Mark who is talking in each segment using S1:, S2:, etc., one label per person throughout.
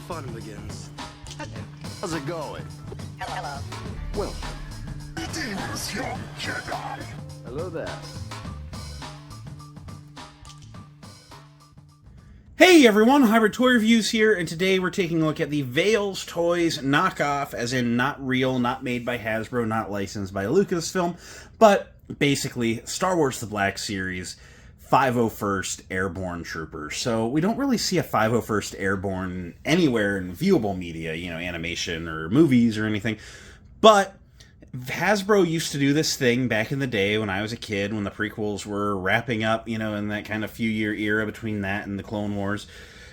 S1: fun begins.
S2: How's it going?
S3: Hello.
S2: Well,
S4: Greetings, young Jedi.
S2: hello there.
S5: Hey everyone, Hybrid Toy Reviews here, and today we're taking a look at the VeilsToys Knockoff, as in not real, not made by Hasbro, not licensed by Lucasfilm, but basically Star Wars The Black Series 501st Airborne Trooper. So we don't really see a 501st Airborne anywhere in viewable media, animation or movies or anything, but Hasbro used to do this thing back in the day when I was a kid, when the prequels were wrapping up, in that kind of few-year era between that and the Clone Wars,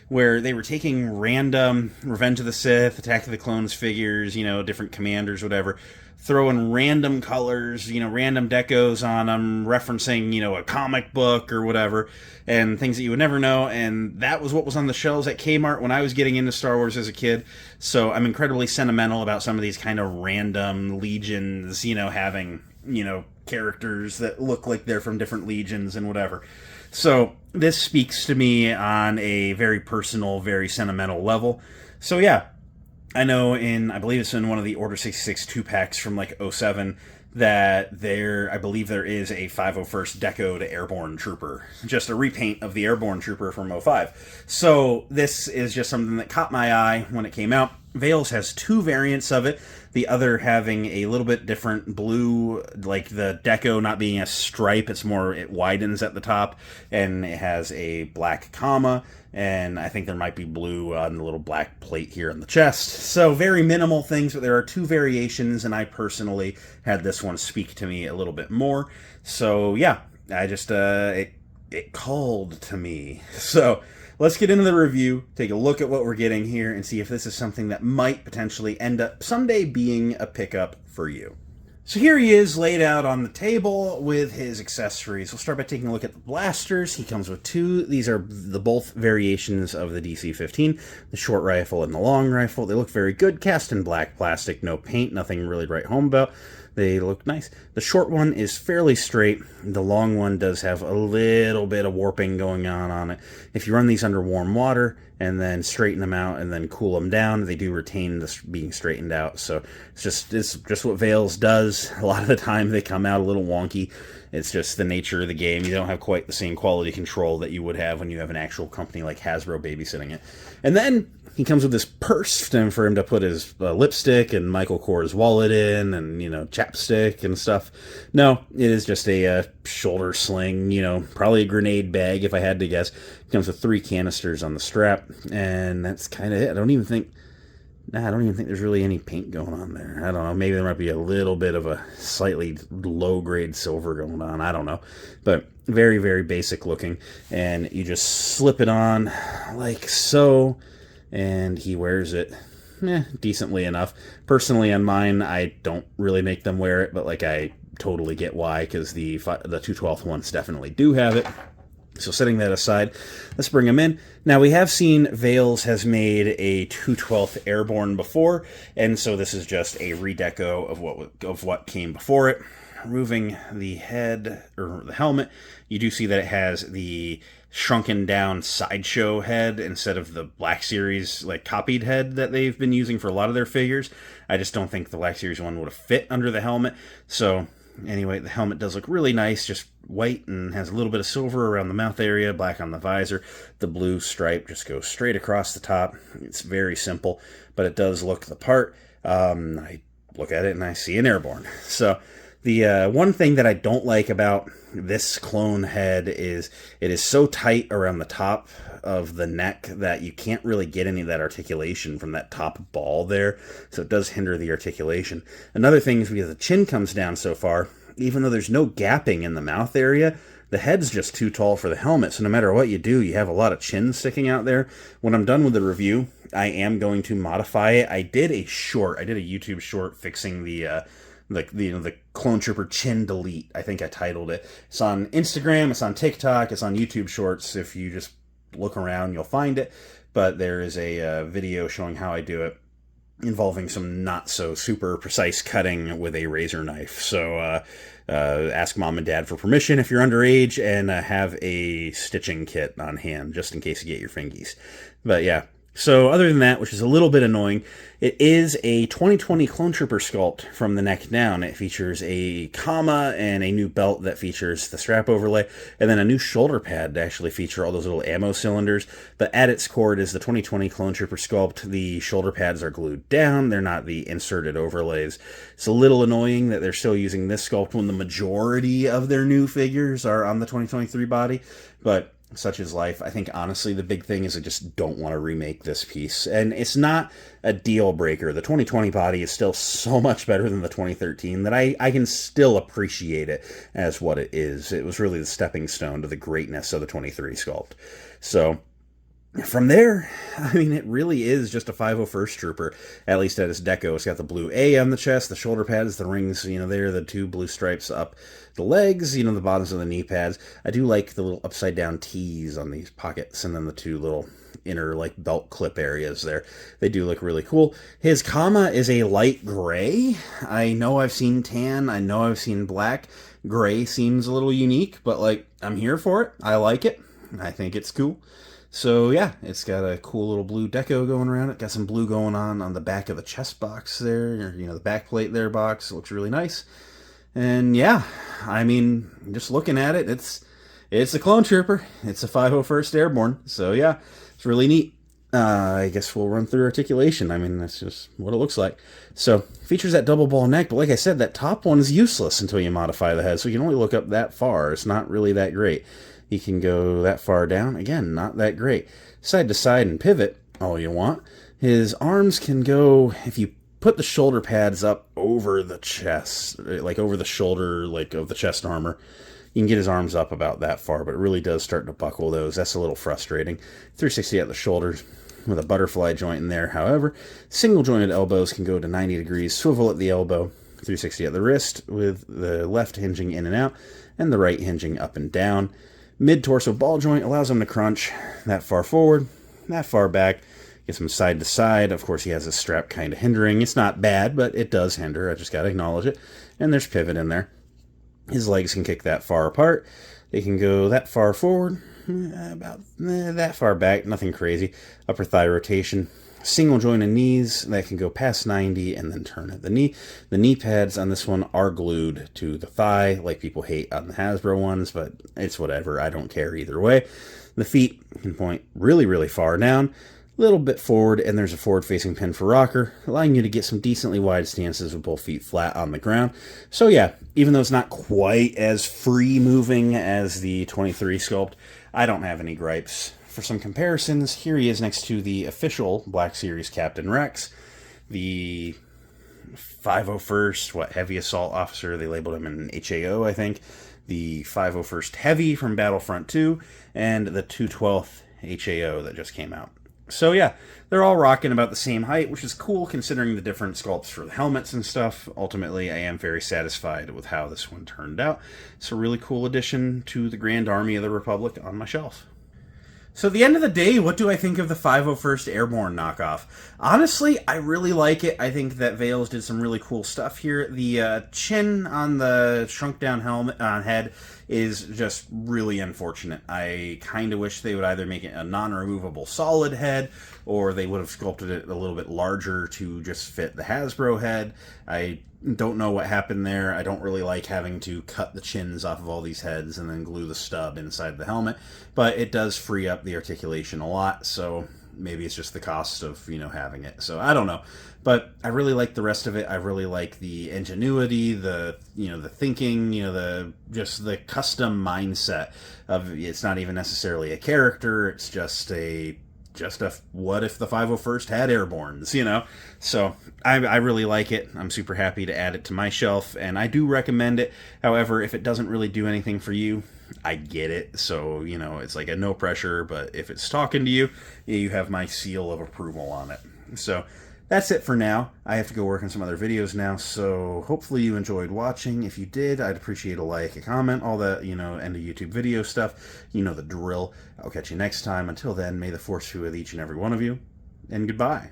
S5: where they were taking random Revenge of the Sith, Attack of the Clones figures, different commanders, whatever, throwing random colors, random decos on them, referencing, a comic book or whatever, and things that you would never know, and that was what was on the shelves at Kmart when I was getting into Star Wars as a kid. So I'm incredibly sentimental about some of these kind of random legions, having, characters that look like they're from different legions and whatever. So this speaks to me on a very personal, very sentimental level. So yeah, I know I believe it's in one of the Order 66 2-packs from like '07, that I believe there is a 501st Deco to Airborne Trooper. Just a repaint of the Airborne Trooper from '05. So this is just something that caught my eye when it came out. Veils has two variants of it, the other having a little bit different blue, like the deco not being a stripe, it widens at the top, and it has a black comma, and I think there might be blue on the little black plate here on the chest. So very minimal things, but there are two variations, and I personally had this one speak to me a little bit more. So yeah, I just, it called to me. So let's get into the review, take a look at what we're getting here, and see if this is something that might potentially end up someday being a pickup for you. So here he is laid out on the table with his accessories. We'll start by taking a look at the blasters. He comes with two. These are the both variations of the DC-15, the short rifle and the long rifle. They look very good, cast in black plastic, no paint, nothing really to write home about. They look nice. The short one is fairly straight. The long one does have a little bit of warping going on it. If you run these under warm water and then straighten them out and then cool them down, they do retain this being straightened out. So it's just what Veils does. A lot of the time they come out a little wonky. It's just the nature of the game. You don't have quite the same quality control that you would have when you have an actual company like Hasbro babysitting it. And then he comes with this purse for him to put his lipstick and Michael Kors wallet in, and, chapstick and stuff. No, it is just a shoulder sling, probably a grenade bag if I had to guess. It comes with 3 canisters on the strap, and that's kind of it. I don't even think there's really any paint going on there. I don't know. Maybe there might be a little bit of a slightly low-grade silver going on. I don't know. But very, very basic looking. And you just slip it on like so, and he wears it decently enough. Personally, on mine, I don't really make them wear it, but I totally get why, because the 2/12 ones definitely do have it. So setting that aside, let's bring them in. Now, we have seen Veils has made a 2/12 Airborne before, and so this is just a redeco of what came before it. Removing the head, or the helmet, you do see that it has the shrunken down Sideshow head instead of the Black Series copied head that they've been using for a lot of their figures. I just don't think the Black Series one would have fit under the helmet. So anyway, the helmet does look really nice, just white, and has a little bit of silver around the mouth area, black on the visor. The blue stripe just goes straight across the top. It's very simple, but it does look the part. I look at it and I see an Airborne. So the one thing that I don't like about this clone head is it is so tight around the top of the neck that you can't really get any of that articulation from that top ball there, so it does hinder the articulation. Another thing is because the chin comes down so far, even though there's no gapping in the mouth area, the head's just too tall for the helmet, so no matter what you do, you have a lot of chin sticking out there. When I'm done with the review, I am going to modify it. I did a YouTube short fixing the Clone Trooper Chin Delete, I think I titled it. It's on Instagram, it's on TikTok, it's on YouTube Shorts. If you just look around, you'll find it. But there is a video showing how I do it, involving some not so super precise cutting with a razor knife. So ask mom and dad for permission if you're underage, and have a stitching kit on hand just in case you get your fingies. But yeah, So other than that, which is a little bit annoying, it is a 2020 Clone Trooper sculpt from the neck down. It features a comma and a new belt that features the strap overlay, and then a new shoulder pad to actually feature all those little ammo cylinders. But at its core, it is the 2020 Clone Trooper sculpt. The shoulder pads are glued down. They're not the inserted overlays. It's a little annoying that they're still using this sculpt when the majority of their new figures are on the 2023 body, but such is life. I think, honestly, the big thing is I just don't want to remake this piece. And it's not a deal breaker. The 2020 body is still so much better than the 2013 that I can still appreciate it as what it is. It was really the stepping stone to the greatness of the 23 sculpt. So from there, I mean, it really is just a 501st Trooper, at least at its deco. It's got the blue A on the chest, the shoulder pads, the rings, there, the two blue stripes up the legs, the bottoms of the knee pads. I do like the little upside-down T's on these pockets, and then the two little inner, belt clip areas there. They do look really cool. His comma is a light gray. I know I've seen tan. I know I've seen black. Gray seems a little unique, but, I'm here for it. I like it. I think it's cool. So yeah, it's got a cool little blue deco going around it. Got some blue going on the back of the chest box there, the back plate there box. It looks really nice. And yeah, I mean, just looking at it, it's a Clone Trooper. It's a 501st Airborne. So yeah, it's really neat. I guess we'll run through articulation. I mean, that's just what it looks like. So, features that double ball neck, but like I said, that top one is useless until you modify the head. So you can only look up that far. It's not really that great. You can go that far down. Again, not that great. Side to side and pivot, all you want. His arms can go, if you put the shoulder pads up over the chest, over the shoulder, of the chest armor, you can get his arms up about that far, but it really does start to buckle those. That's a little frustrating. 360 at the shoulders with a butterfly joint in there. However, single jointed elbows can go to 90 degrees, swivel at the elbow, 360 at the wrist, with the left hinging in and out, and the right hinging up and down. Mid-torso ball joint allows him to crunch that far forward, that far back, gets him side to side. Of course, he has his strap kind of hindering. It's not bad, but it does hinder. I just got to acknowledge it. And there's pivot in there. His legs can kick that far apart. They can go that far forward, about that far back, nothing crazy. Upper thigh rotation. Single jointed knees that can go past 90 and then turn at the knee. The knee pads on this one are glued to the thigh, like people hate on the Hasbro ones, but it's whatever. I don't care either way. The feet can point really, really far down, a little bit forward, and there's a forward-facing pin for rocker, allowing you to get some decently wide stances with both feet flat on the ground. So yeah, even though it's not quite as free-moving as the 23 sculpt, I don't have any gripes. For some comparisons, here he is next to the official Black Series Captain Rex, the 501st, Heavy Assault Officer. They labeled him an HAO, I think. The 501st Heavy from Battlefront 2, and the 212th HAO that just came out. So yeah, they're all rocking about the same height, which is cool considering the different sculpts for the helmets and stuff. Ultimately, I am very satisfied with how this one turned out. It's a really cool addition to the Grand Army of the Republic on my shelf. So at the end of the day, what do I think of the 501st Airborne knockoff? Honestly, I really like it. I think that Veils did some really cool stuff here. The chin on the shrunk down helmet head is just really unfortunate. I kind of wish they would either make it a non-removable solid head, or they would have sculpted it a little bit larger to just fit the Hasbro head. I don't know what happened there. I don't really like having to cut the chins off of all these heads and then glue the stub inside the helmet, but it does free up the articulation a lot, so maybe it's just the cost of, having it. So I don't know. But I really like the rest of it. I really like the ingenuity, the thinking, the custom mindset of it's not even necessarily a character. It's just a what if the 501st had Airbornes, So I really like it. I'm super happy to add it to my shelf, and I do recommend it. However, if it doesn't really do anything for you, I get it. So, it's like a no pressure, but if it's talking to you, you have my seal of approval on it. So that's it for now. I have to go work on some other videos now, so hopefully you enjoyed watching. If you did, I'd appreciate a like, a comment, all that, end of YouTube video stuff. You know the drill. I'll catch you next time. Until then, may the Force be with each and every one of you, and goodbye.